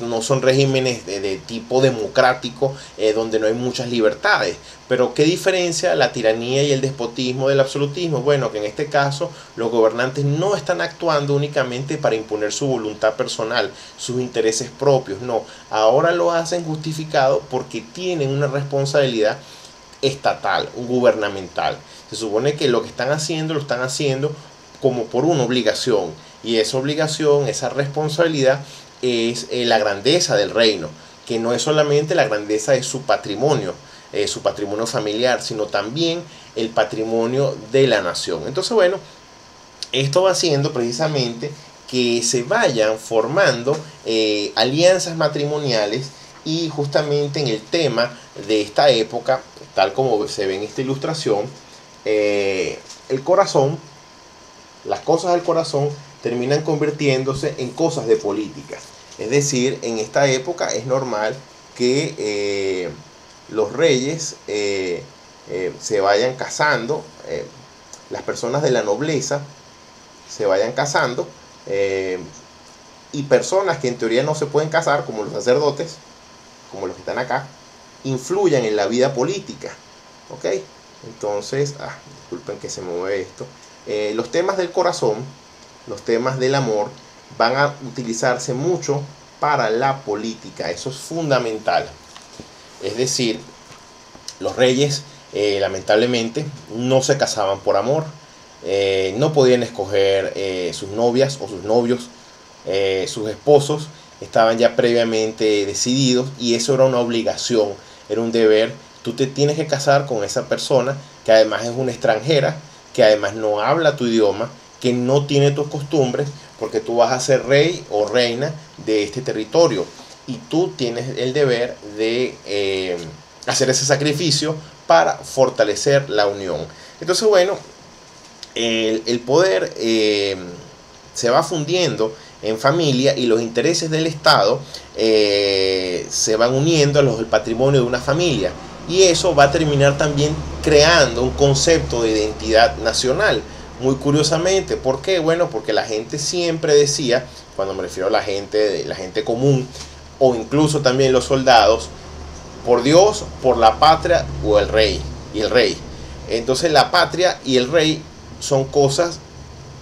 no son regímenes de tipo democrático, donde no hay muchas libertades. Pero ¿qué diferencia la tiranía y el despotismo del absolutismo? Bueno, que en este caso los gobernantes no están actuando únicamente para imponer su voluntad personal, sus intereses propios, no. Ahora lo hacen justificado porque tienen una responsabilidad estatal, gubernamental. Se supone que lo que están haciendo lo están haciendo como por una obligación, y esa obligación, esa responsabilidad es la grandeza del reino, que no es solamente la grandeza de su patrimonio familiar, sino también el patrimonio de la nación. Entonces, bueno, esto va haciendo precisamente que se vayan formando alianzas matrimoniales, y justamente en el tema de esta época, tal como se ve en esta ilustración, el corazón, las cosas del corazón terminan convirtiéndose en cosas de política. Es decir, en esta época es normal que los reyes se vayan casando, las personas de la nobleza se vayan casando, y personas que en teoría no se pueden casar, como los sacerdotes, como los que están acá, influyan en la vida política. ¿Ok? Entonces, disculpen que se mueve esto. Los temas del corazón, los temas del amor, van a utilizarse mucho para la política. Eso es fundamental. Es decir, los reyes lamentablemente no se casaban por amor, no podían escoger sus novias o sus novios, sus esposos estaban ya previamente decididos, y eso era una obligación, era un deber. Tú te tienes que casar con esa persona que además es una extranjera, que además no habla tu idioma, que no tiene tus costumbres, porque tú vas a ser rey o reina de este territorio, y tú tienes el deber de hacer ese sacrificio para fortalecer la unión. Entonces, bueno, el poder se va fundiendo en familia, y los intereses del Estado se van uniendo a los del patrimonio de una familia, y eso va a terminar también creando un concepto de identidad nacional. Muy curiosamente, ¿por qué? Bueno, porque la gente siempre decía, cuando me refiero a la gente común, o incluso también los soldados, por Dios, por la patria o el rey, y el rey. Entonces la patria y el rey son cosas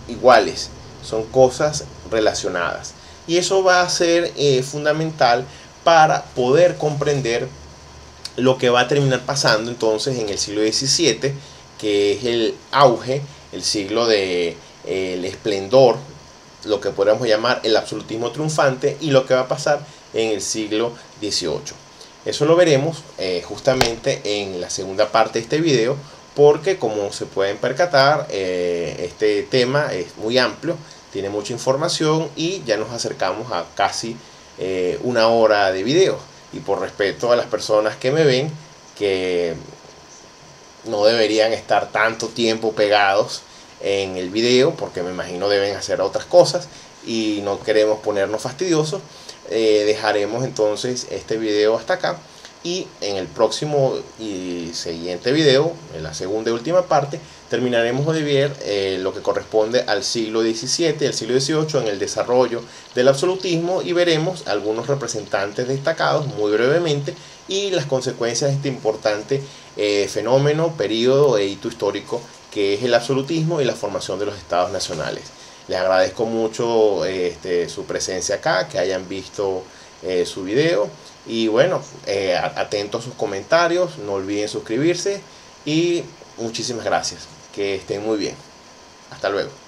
iguales, son cosas relacionadas, y eso va a ser fundamental para poder comprender lo que va a terminar pasando entonces en el siglo XVII, que es el auge, el siglo de el esplendor, lo que podríamos llamar el absolutismo triunfante, y lo que va a pasar en el siglo XVIII. Eso lo veremos justamente en la segunda parte de este video, porque como se pueden percatar, este tema es muy amplio, tiene mucha información, y ya nos acercamos a casi una hora de video. Y por respeto a las personas que me ven, que no deberían estar tanto tiempo pegados en el video, porque me imagino deben hacer otras cosas y no queremos ponernos fastidiosos, dejaremos entonces este video hasta acá, y en el próximo y siguiente video, en la segunda y última parte, terminaremos de ver lo que corresponde al siglo XVII y al siglo XVIII en el desarrollo del absolutismo, y veremos algunos representantes destacados muy brevemente, y las consecuencias de este importante fenómeno, periodo e hito histórico que es el absolutismo y la formación de los estados nacionales. Les agradezco mucho su presencia acá, que hayan visto su video. Y bueno, atento a sus comentarios, no olviden suscribirse y muchísimas gracias. Que estén muy bien. Hasta luego.